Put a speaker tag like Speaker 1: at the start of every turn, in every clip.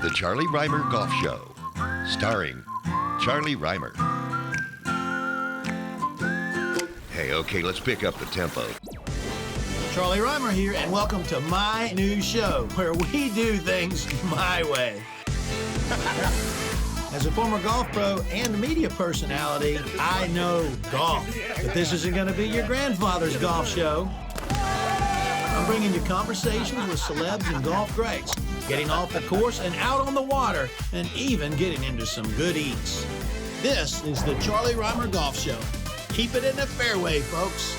Speaker 1: The Charlie Rymer Golf Show, starring Charlie Rymer. Hey, okay, let's pick up the tempo.
Speaker 2: Charlie Rymer here, and welcome to my new show, where we do things my way. As a former golf pro and media personality, I know golf. But this isn't going to be your grandfather's golf show. I'm bringing you conversations with celebs and golf greats, getting off the course and out on the water, and even getting into some good eats. This is the Charlie Rymer Golf Show. Keep it in the fairway, folks.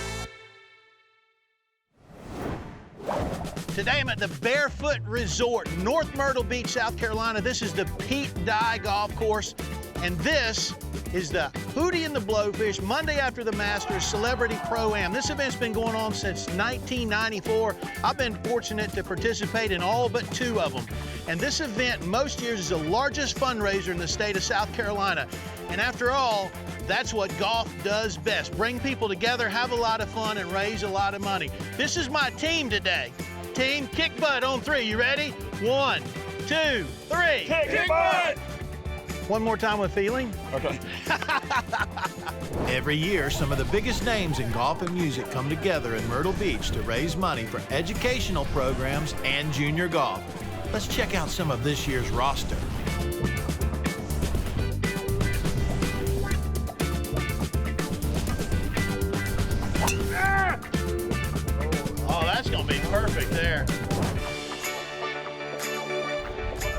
Speaker 2: Today I'm at the Barefoot Resort, North Myrtle Beach, South Carolina. This is the Pete Dye Golf Course, and this is the Hootie and the Blowfish Monday after the Masters Celebrity Pro-Am. This event's been going on since 1994. I've been fortunate to participate in all but 2 of them. And this event most years is the largest fundraiser in the state of South Carolina. And after all, that's what golf does best. Bring people together, have a lot of fun, and raise a lot of money. This is my team today. Team, kick butt on 3. You ready? 1, 2, 3.
Speaker 3: Kick butt!
Speaker 2: One more time with feeling.
Speaker 3: Okay.
Speaker 2: Every year, some of the biggest names in golf and music come together in Myrtle Beach to raise money for educational programs and junior golf. Let's check out some of this year's roster. Oh, that's gonna be perfect there.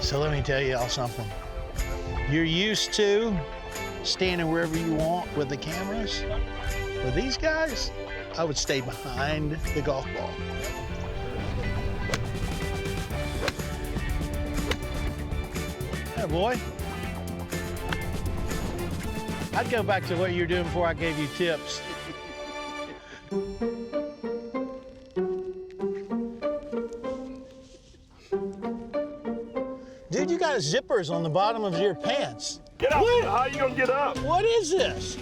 Speaker 2: So let me tell you all something. You're used to standing wherever you want with the cameras. With these guys, I would stay behind the golf ball. Hey, boy. I'd go back to what you were doing before I gave you tips. Dude, you got zippers on the bottom of your pants.
Speaker 3: Get up!
Speaker 2: What?
Speaker 3: How you gonna get up?
Speaker 2: What is this?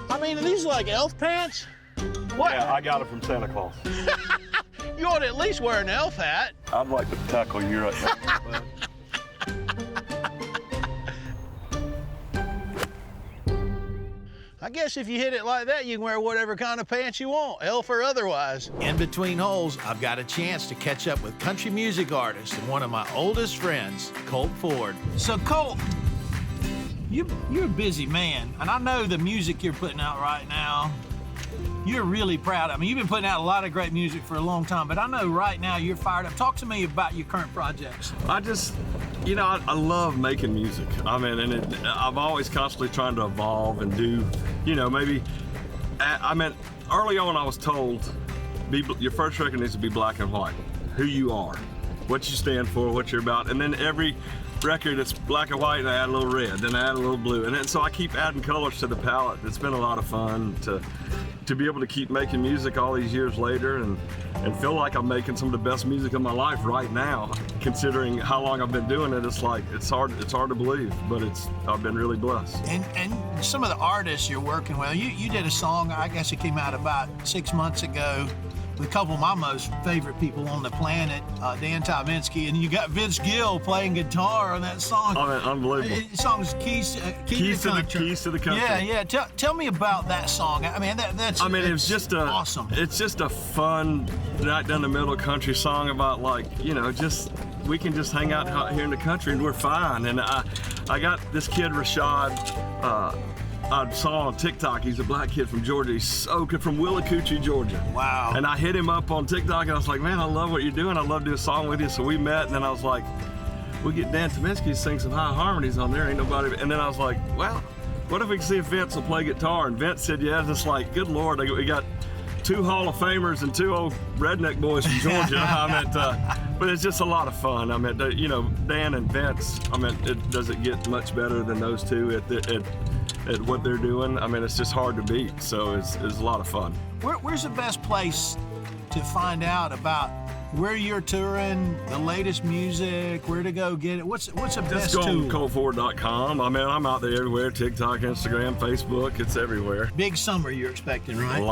Speaker 2: I mean, are these like elf pants? What?
Speaker 3: Yeah, I got it from Santa Claus.
Speaker 2: You ought to at least wear an elf hat.
Speaker 3: I'd like to tackle you right now.
Speaker 2: I guess if you hit it like that, you can wear whatever kind of pants you want, elf or otherwise. In between holes, I've got a chance to catch up with country music artist and one of my oldest friends, Colt Ford. So, Colt, you're a busy man, and I know the music you're putting out right now, you're really proud. I mean, you've been putting out a lot of great music for a long time, but I know right now you're fired up. Talk to me about your current projects.
Speaker 3: I just, you know, I love making music. I mean, and I'm always constantly trying to evolve and do, you know, maybe, I mean, early on I was told, your first record needs to be black and white. Who you are, what you stand for, what you're about, and then every record it's black and white and I add a little red, then I add a little blue, and then so I keep adding colors to the palette. It's been a lot of fun to be able to keep making music all these years later and feel like I'm making some of the best music of my life right now. Considering how long I've been doing it, it's like it's hard to believe, but I've been really blessed.
Speaker 2: And some of the artists you're working with, you did a song, I guess it came out about 6 months ago, with a couple of my most favorite people on the planet, Dan Tyminski, and you got Vince Gill playing guitar on that song.
Speaker 3: Oh, man, unbelievable.
Speaker 2: The song's Keys to the Country.
Speaker 3: Keys to the Country.
Speaker 2: Yeah. Tell me about that song. I mean, that's
Speaker 3: it's just
Speaker 2: awesome.
Speaker 3: It's just a fun, right down the middle country song about, like, you know, just we can just hang out here in the country and we're fine. And I got this kid Rashad. I saw on TikTok, he's a black kid from Georgia. He's so good, from Willacoochee, Georgia.
Speaker 2: Wow.
Speaker 3: And I hit him up on TikTok and I was like, man, I love what you're doing. I'd love to do a song with you. So we met, and then I was like, we get Dan Tyminski to sing some high harmonies on there. Ain't nobody. And then I was like, well, what if we can see if Vince will play guitar? And Vince said, yeah. Just like, good Lord, we got 2 Hall of Famers and 2 old redneck boys from Georgia. I mean, but it's just a lot of fun. I mean, you know, Dan and Vince, I mean, does it get much better than those two at what they're doing? I mean, it's just hard to beat, so it's a lot of fun.
Speaker 2: Where's the best place to find out about where you're touring, the latest music, where to go get it? What's the best tool?
Speaker 3: Just go on coltford.com. I mean, I'm out there everywhere, TikTok, Instagram, Facebook, it's everywhere.
Speaker 2: Big summer you're expecting, right?
Speaker 3: A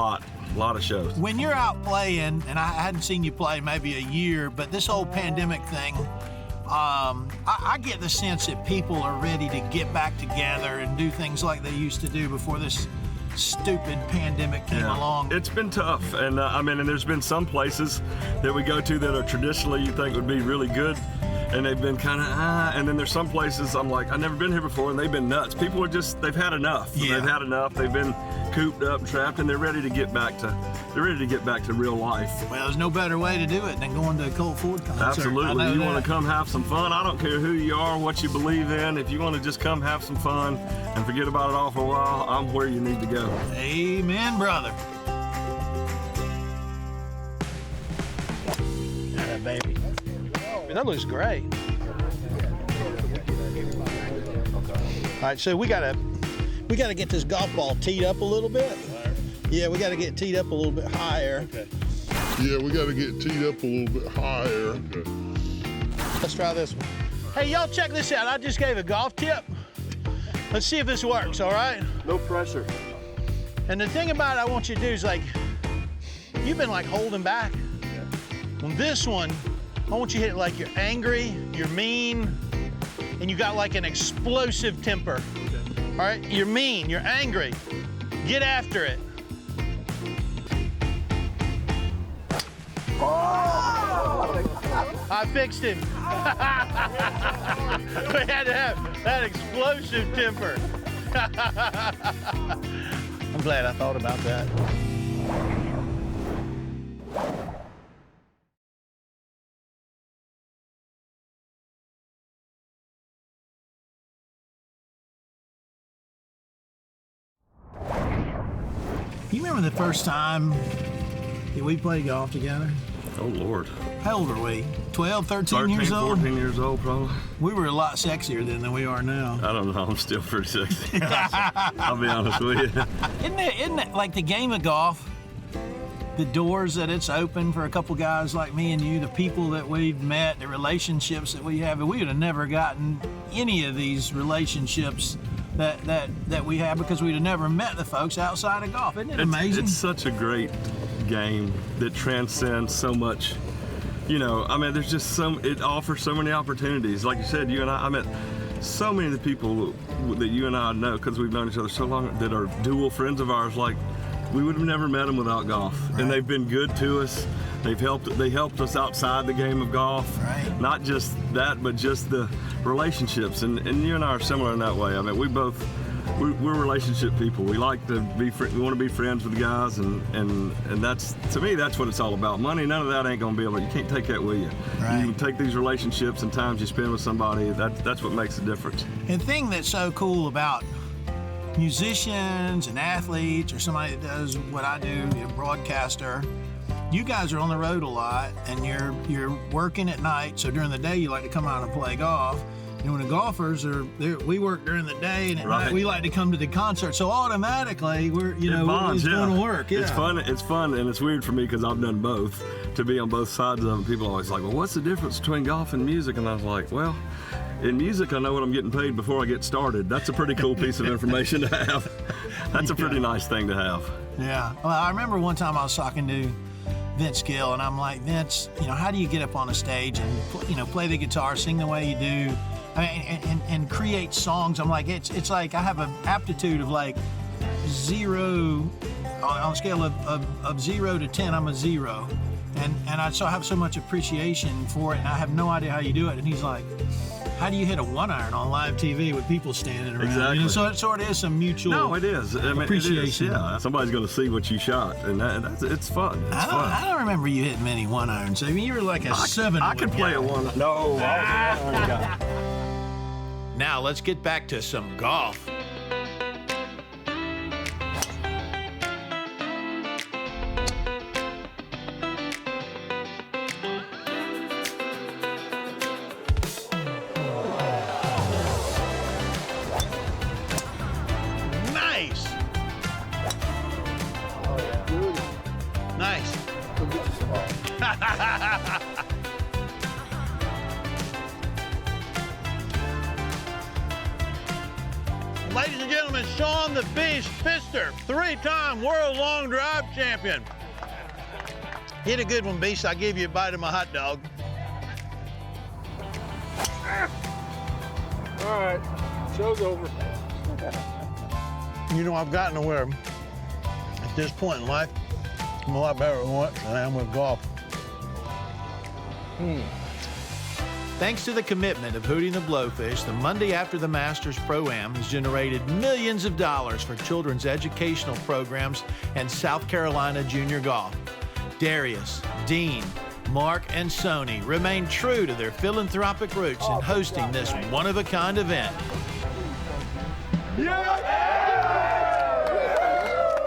Speaker 3: lot of shows.
Speaker 2: When you're out playing, and I hadn't seen you play maybe a year, but this whole pandemic thing, I get the sense that people are ready to get back together and do things like they used to do before this stupid pandemic came along.
Speaker 3: It's been tough, and and there's been some places that we go to that are traditionally you think would be really good, and they've been kind of and then there's some places I'm like, I've never been here before, and they've been nuts. People are they've had enough.
Speaker 2: Yeah.
Speaker 3: They've had enough. They've been cooped up, trapped, and they're ready to get back to real life.
Speaker 2: Well, there's no better way to do it than going to a Colt Ford concert.
Speaker 3: Absolutely. You want to come have some fun. I don't care who you are, what you believe in. If you want to just come have some fun and forget about it all for a while, I'm where you need to go.
Speaker 2: Amen, brother. Yeah, baby. That looks great. All right, so we gotta get this golf ball teed up a little bit. Yeah, we gotta get teed up a little bit higher.
Speaker 4: Okay. Yeah, we gotta get teed up a little bit higher. Okay.
Speaker 2: Let's try this one. Hey, y'all check this out. I just gave a golf tip. Let's see if this works, all right?
Speaker 3: No pressure.
Speaker 2: And the thing about it I want you to do is, like, you've been like holding back. On this one, I want you to hit it like you're angry, you're mean, and you got like an explosive temper. Okay. All right, you're mean, you're angry. Get after it. I fixed him. We had to have that explosive temper. I'm glad I thought about that. You remember the first time that we played golf together?
Speaker 3: Oh, Lord.
Speaker 2: How old are we? 12, 13 years old?
Speaker 3: 14 years old, probably.
Speaker 2: We were a lot sexier then than we are now.
Speaker 3: I don't know. I'm still pretty sexy. I'll be honest with you.
Speaker 2: Isn't it like the game of golf? The doors that it's opened for a couple guys like me and you, the people that we've met, the relationships that we have, and we would have never gotten any of these relationships that we have because we'd have never met the folks outside of golf. Isn't it amazing?
Speaker 3: It's such a great game that transcends so much. You know, I mean, there's just it offers so many opportunities. Like you said, you and I met so many of the people that you and I know because we've known each other so long that are dual friends of ours. Like, we would have never met them without golf. Right. And they've been good to us. They helped us outside the game of golf.
Speaker 2: Right.
Speaker 3: Not just that, but just the relationships. And you and I are similar in that way. I mean, we're relationship people. We like to we want to be friends with the guys, and that's, to me, that's what it's all about. Money, none of that ain't gonna be able. You can't take that with you.
Speaker 2: Right.
Speaker 3: You can take these relationships and times you spend with somebody. That's what makes the difference.
Speaker 2: And the thing that's so cool about musicians and athletes, or somebody that does what I do, a broadcaster, you guys are on the road a lot, and you're working at night. So during the day, you like to come out and play golf. And when the golfers are there, we work during the day, and at night we like to come to the concert. So automatically, it's going to work. Yeah.
Speaker 3: It's fun, and it's weird for me because I've done both. To be on both sides of them, people are always like, well, what's the difference between golf and music? And I was like, well, in music, I know what I'm getting paid before I get started. That's a pretty cool piece of information to have. That's a pretty nice thing to have.
Speaker 2: Yeah. Well, I remember one time I was talking to Vince Gill, and I'm like, Vince, how do you get up on a stage and play the guitar, sing the way you do, and create songs? I'm like, it's like I have an aptitude of like 0 on a scale of 0 to 10. I'm a 0, and I have so much appreciation for it, and I have no idea how you do it. And he's like, how do you hit a 1-iron on live TV with people standing around?
Speaker 3: Exactly.
Speaker 2: So it sort of is some mutual.
Speaker 3: No, it is. I mean,
Speaker 2: appreciation.
Speaker 3: It is, yeah. Somebody's going to see what you shot, and it's fun.
Speaker 2: I don't remember you hitting many 1-irons. I mean, you were like a 7.
Speaker 3: I could play a 1. No, I was a 1-iron guy.
Speaker 2: Now let's get back to some golf. Nice. Ladies and gentlemen, Sean the Beast Pfister, 3-time world long drive champion. Hit a good one, Beast. I'll give you a bite of my hot dog.
Speaker 5: All right, show's over.
Speaker 2: You know, I've gotten to where, at this point in life, I'm a lot better at what than I am with golf. Thanks to the commitment of Hootie and the Blowfish, the Monday after the Masters Pro-Am has generated millions of dollars for children's educational programs and South Carolina junior golf. Darius, Dean, Mark, and Sony remain true to their philanthropic roots in hosting this one-of-a-kind event.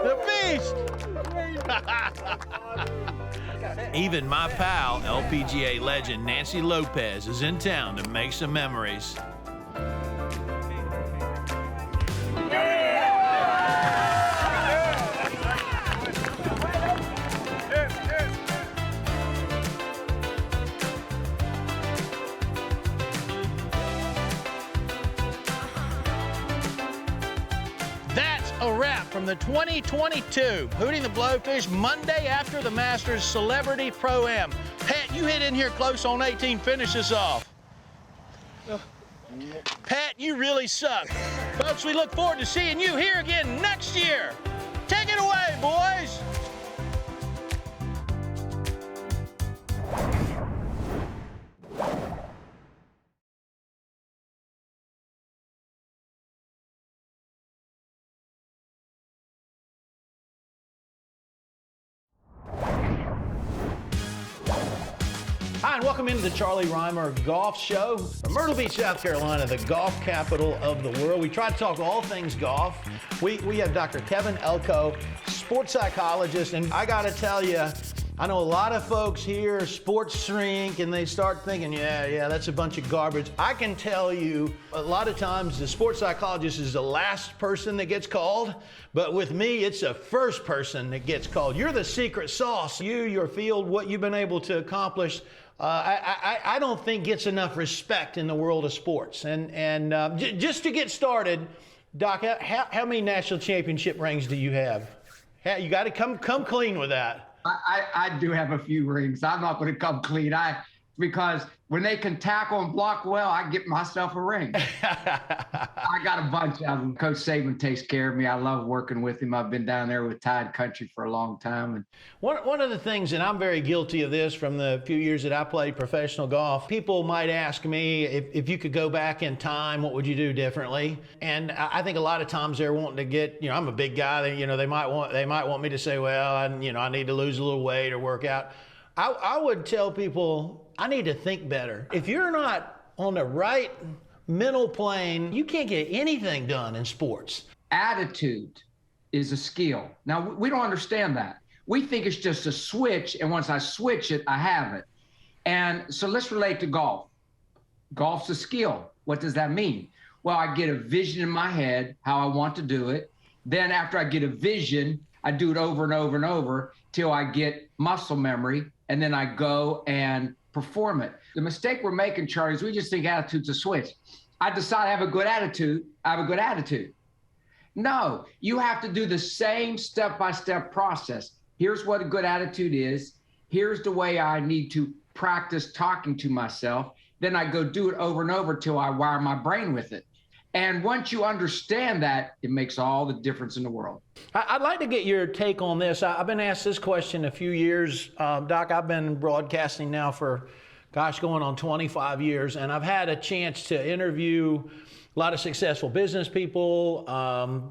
Speaker 2: The Beast! Even my pal, LPGA legend Nancy Lopez, is in town to make some memories. That's a wrap from the 2022 Hootie and the Blowfish Monday after the Masters Celebrity Pro-Am. Pat, you hit in here close on 18. Finish us off. Pat, you really suck. Folks, we look forward to seeing you here again next year. Take it away, boys. Hi, and welcome into the Charlie Rymer Golf Show from Myrtle Beach, South Carolina, the golf capital of the world. We try to talk all things golf. We have Dr. Kevin Elko, sports psychologist, and I got to tell you, I know a lot of folks hear sports shrink and they start thinking, yeah, that's a bunch of garbage. I can tell you, a lot of times the sports psychologist is the last person that gets called, but with me, it's the first person that gets called. You're the secret sauce. Your field, what you've been able to accomplish, I don't think gets enough respect in the world of sports. And just to get started, Doc, how many national championship rings do you have? You got to come clean with that.
Speaker 6: I do have a few rings. I'm not going to come clean. Because when they can tackle and block well, I get myself a ring. I got a bunch of them. Coach Saban takes care of me. I love working with him. I've been down there with Tide Country for a long time. And
Speaker 2: one of the things, and I'm very guilty of this from the few years that I played professional golf, people might ask me if you could go back in time, what would you do differently? And I think a lot of times they're wanting to get, I'm a big guy. They might want me to say, well, I need to lose a little weight or work out. I would tell people, I need to think better. If you're not on the right mental plane, you can't get anything done in sports.
Speaker 6: attitude is a skill. Now, we don't understand that. We think it's just a switch, and once I switch it, I have it. And so let's relate to golf. Golf's a skill. What does that mean? Well, I get a vision in my head, how I want to do it. Then after I get a vision, I do it over and over and over till I get muscle memory, and then I go and perform it. The mistake we're making, Charlie, is we just think attitude's a switch. I decide I have a good attitude, I have a good attitude. No, you have to do the same step-by-step process. Here's what a good attitude is. Here's the way I need to practice talking to myself. Then I go do it over and over till I wire my brain with it. And once you understand that, it makes all the difference in the world.
Speaker 2: I'd like to get your take on this. I've been asked this question a few years. Doc, I've been broadcasting now for, going on 25 years, and I've had a chance to interview a lot of successful business people,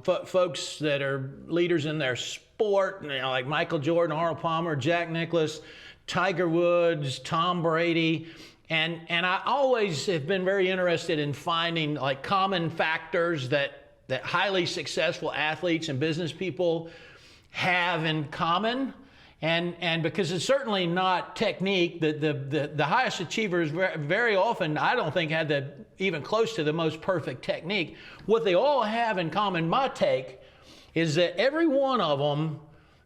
Speaker 2: folks that are leaders in their sport, like Michael Jordan, Arnold Palmer, Jack Nicklaus, Tiger Woods, Tom Brady. And I always have been very interested in finding like common factors that highly successful athletes and business people have in common. And because it's certainly not technique, the highest achievers very often, I don't think, had even close to the most perfect technique. What they all have in common, my take, is that every one of them,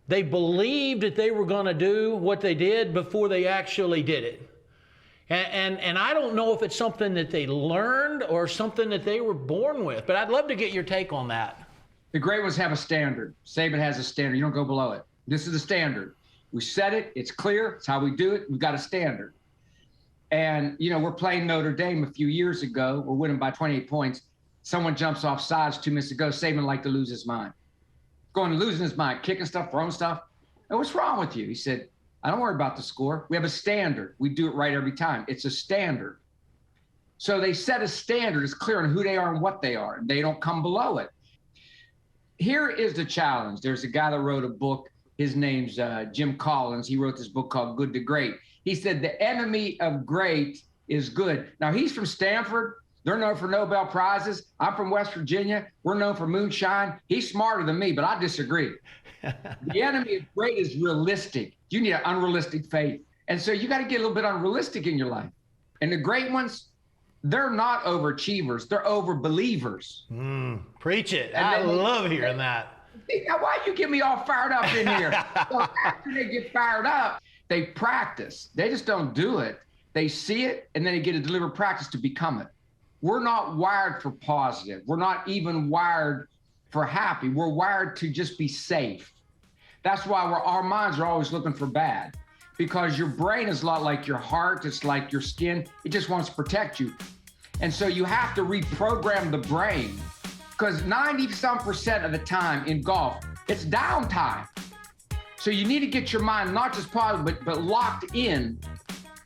Speaker 2: they believed that they were going to do what they did before they actually did it. And I don't know if it's something that they learned or something that they were born with, but I'd love to get your take on that.
Speaker 6: The great ones have a standard. Saban has a standard. You don't go below it. This is the standard. We set it. It's clear. It's how we do it. We've got a standard. And, you know, we're playing Notre Dame a few years ago. We're winning by 28 points. Someone jumps off sides 2 minutes ago. Saban like to lose his mind. Going and losing his mind, kicking stuff, throwing stuff. And what's wrong with you? He said, I don't worry about the score. We have a standard. We do it right every time. It's a standard. So they set a standard. It's clear on who they are and what they are. And they don't come below it. Here is the challenge. There's a guy that wrote a book. His name's Jim Collins. He wrote this book called Good to Great. He said the enemy of great is good. Now, he's from Stanford. They're known for Nobel Prizes. I'm from West Virginia. We're known for moonshine. He's smarter than me, but I disagree. The enemy of great is realistic. You need an unrealistic faith. And so you got to get a little bit unrealistic in your life. And the great ones, they're not overachievers. They're over-believers.
Speaker 7: Preach it.
Speaker 6: And
Speaker 7: I love hearing that.
Speaker 6: Now, why you get me all fired up in here? So after they get fired up, they practice. They just don't do it. They see it, and then they get a deliberate practice to become it. We're not wired for positive. We're not even wired for happy. We're wired to just be safe. That's why our minds are always looking for bad, because your brain is a lot like your heart. It's like your skin. It just wants to protect you. And so you have to reprogram the brain, because 90-some% of the time in golf, it's downtime. So you need to get your mind not just positive, but locked in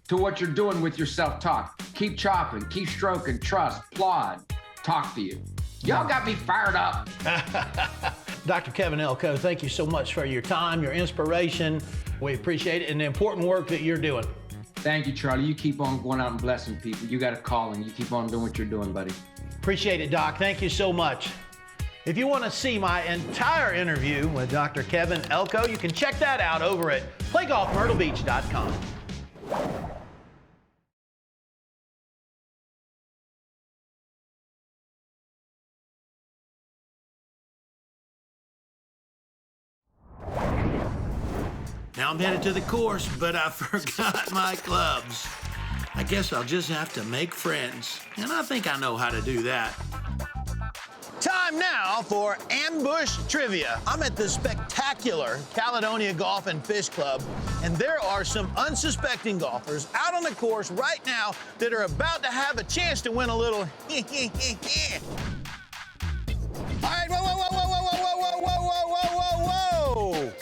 Speaker 6: to what you're doing with your self-talk. Keep chopping, keep stroking, trust, plod, talk to you. Y'all got me fired up.
Speaker 7: Dr. Kevin Elko, thank you so much for your time, your inspiration. We appreciate it and the important work that you're doing.
Speaker 6: Thank you, Charlie. You keep on going out and blessing people. You got a calling. You keep on doing what you're doing, buddy.
Speaker 7: Appreciate it, Doc. Thank you so much. If you want to see my entire interview with Dr. Kevin Elko, you can check that out over at playgolfmyrtlebeach.com.
Speaker 8: Now I'm headed to the course, but I forgot my clubs. I guess I'll just have to make friends, and I think I know how to do that.
Speaker 2: Time now for Ambush Trivia. I'm at the spectacular Caledonia Golf and Fish Club, and there are some unsuspecting golfers out on the course right now that are about to have a chance to win a little All right, whoa.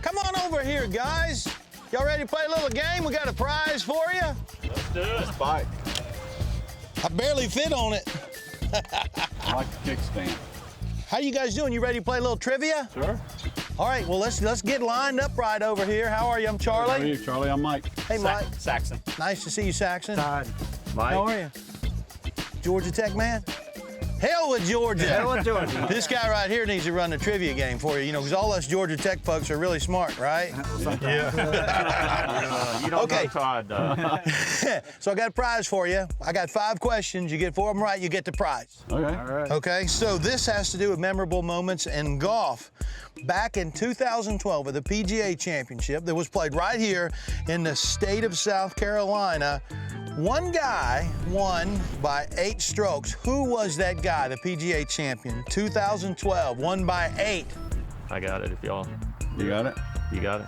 Speaker 2: Come on over here, guys. Y'all ready to play a little game? We got a prize for you.
Speaker 5: Let's do it. Let's fight.
Speaker 2: I barely fit on it.
Speaker 5: I like the kickstand.
Speaker 2: How you guys doing? You ready to play a little trivia?
Speaker 5: Sure.
Speaker 2: All right, well, let's get lined up right over here. How are you? I'm Charlie.
Speaker 5: How are you, Charlie? I'm Mike.
Speaker 2: Hey, Mike.
Speaker 5: Saxon.
Speaker 2: Nice to see you, Saxon.
Speaker 5: Todd. Mike.
Speaker 2: How are you? Georgia Tech man? Hell with Georgia.
Speaker 5: Hell with Georgia.
Speaker 2: This guy right here needs to run the trivia game for you, because all us Georgia Tech folks are really smart, right?
Speaker 5: Yeah. You don't know Todd.
Speaker 2: So I got a prize for you. I got 5 questions. You get 4 of them right, you get the prize.
Speaker 5: Okay. All right.
Speaker 2: Okay, so this has to do with memorable moments in golf. Back in 2012 at the PGA Championship that was played right here in the state of South Carolina, one guy won by 8 strokes. Who was that guy, the PGA champion? 2012, won by 8.
Speaker 9: I got it if y'all.
Speaker 5: You got it?
Speaker 9: You got it.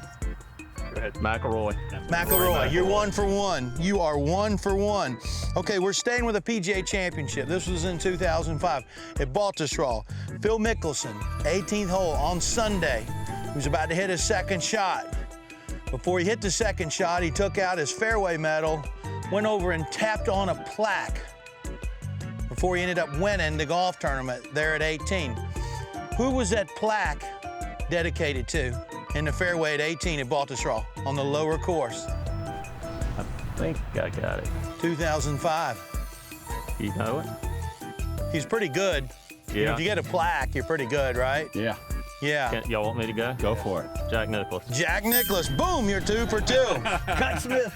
Speaker 9: Go ahead. McElroy.
Speaker 2: McElroy, you're 1 for 1. You are 1 for 1. Okay, we're staying with the PGA Championship. This was in 2005 at Baltusrol. Phil Mickelson, 18th hole on Sunday. He was about to hit his second shot. Before he hit the second shot, he took out his fairway medal, went over and tapped on a plaque before he ended up winning the golf tournament there at 18. Who was that plaque dedicated to in the fairway at 18 at Baltusrol on the lower course?
Speaker 9: I think I got it.
Speaker 2: 2005.
Speaker 9: You know it?
Speaker 2: He's pretty good. You know, if you get a plaque, you're pretty good, right?
Speaker 5: Yeah.
Speaker 2: Yeah.
Speaker 9: Y'all want me to go?
Speaker 5: Go for it.
Speaker 9: Jack Nicklaus.
Speaker 2: Jack Nicklaus, boom, you're 2 for 2.
Speaker 7: Cut Smith.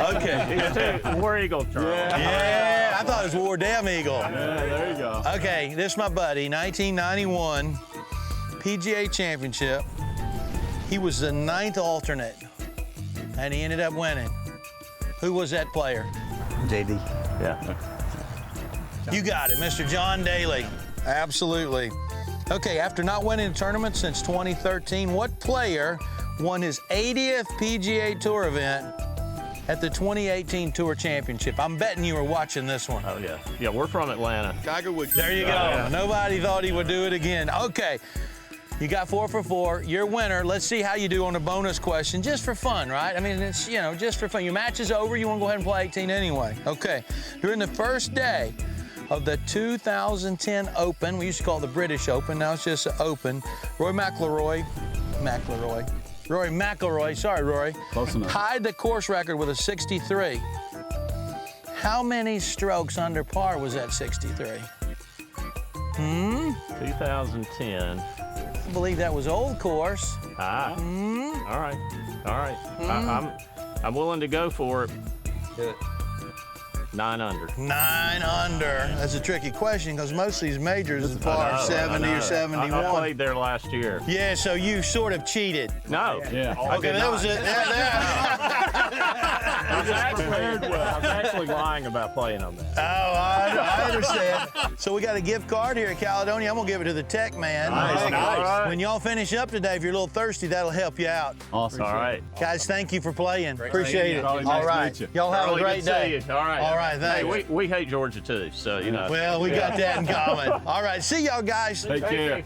Speaker 2: Okay.
Speaker 9: He's 2. War Eagle, Charlie.
Speaker 2: Yeah, I thought it was War Damn Eagle.
Speaker 5: Yeah, there you go.
Speaker 2: Okay, this is my buddy, 1991 PGA Championship. He was the 9th alternate, and he ended up winning. Who was that player?
Speaker 9: JD. Yeah.
Speaker 2: You got it, Mr. John Daly. Absolutely. Okay, after not winning a tournament since 2013, what player won his 80th PGA Tour event at the 2018 Tour Championship. I'm betting you were watching this one.
Speaker 9: Oh, yeah. Yeah, we're from Atlanta.
Speaker 2: Tiger Woods. There you go. Nobody thought he would do it again. Okay. You got 4 for 4. Your winner. Let's see how you do on a bonus question, just for fun, right? I mean, it's, you know, just for fun. Your match is over. You want to go ahead and play 18 anyway. Okay. During the first day of the 2010 Open, we used to call it the British Open. Now it's just an Open. Rory McIlroy, sorry, Rory.
Speaker 5: Close enough.
Speaker 2: Tied the course record with a 63. How many strokes under par was that 63?
Speaker 9: 2010.
Speaker 2: I believe that was Old Course.
Speaker 9: Ah. All right. All right. I'm willing to go for it.
Speaker 5: Do it.
Speaker 9: 9 under.
Speaker 2: 9 under. That's a tricky question because most of these majors is par 70 or 71.
Speaker 9: I played there last year.
Speaker 2: Yeah, so you sort of cheated.
Speaker 9: No.
Speaker 5: Yeah.
Speaker 2: Okay, that was it.
Speaker 9: I was actually lying about playing on that.
Speaker 2: Oh, I understand. So we got a gift card here at Caledonia. I'm gonna give it to the tech man.
Speaker 9: Nice.
Speaker 2: When y'all finish up today, if you're a little thirsty, that'll help you out.
Speaker 5: Awesome.
Speaker 9: All right.
Speaker 2: Guys, thank you for playing. Appreciate it.
Speaker 5: Always
Speaker 2: All
Speaker 5: nice to
Speaker 2: right.
Speaker 5: meet you.
Speaker 2: Y'all have a
Speaker 9: Really
Speaker 2: great
Speaker 9: good to
Speaker 2: day.
Speaker 9: see you. All right.
Speaker 2: All right, thanks.
Speaker 9: Hey, we hate Georgia too, so you know.
Speaker 2: Well, we got that in common. All right, see y'all guys.
Speaker 5: Take care.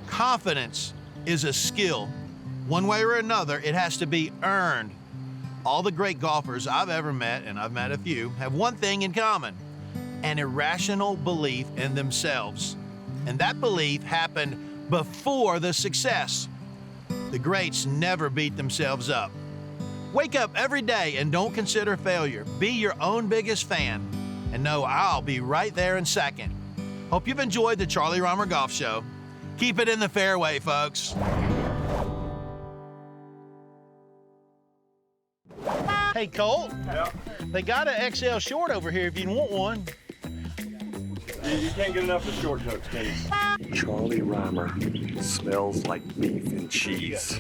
Speaker 2: Confidence is a skill. One way or another, it has to be earned. All the great golfers I've ever met, and I've met a few, have one thing in common: an irrational belief in themselves. And that belief happened before the success. The greats never beat themselves up. Wake up every day and don't consider failure. Be your own biggest fan, and know I'll be right there in second. Hope you've enjoyed the Charlie Rymer Golf Show. Keep it in the fairway, folks. Hey, Colt.
Speaker 3: Yeah.
Speaker 2: They got an XL short over here if you want one.
Speaker 3: You can't get enough of short jokes, can you?
Speaker 10: Charlie Rymer smells like beef and cheese.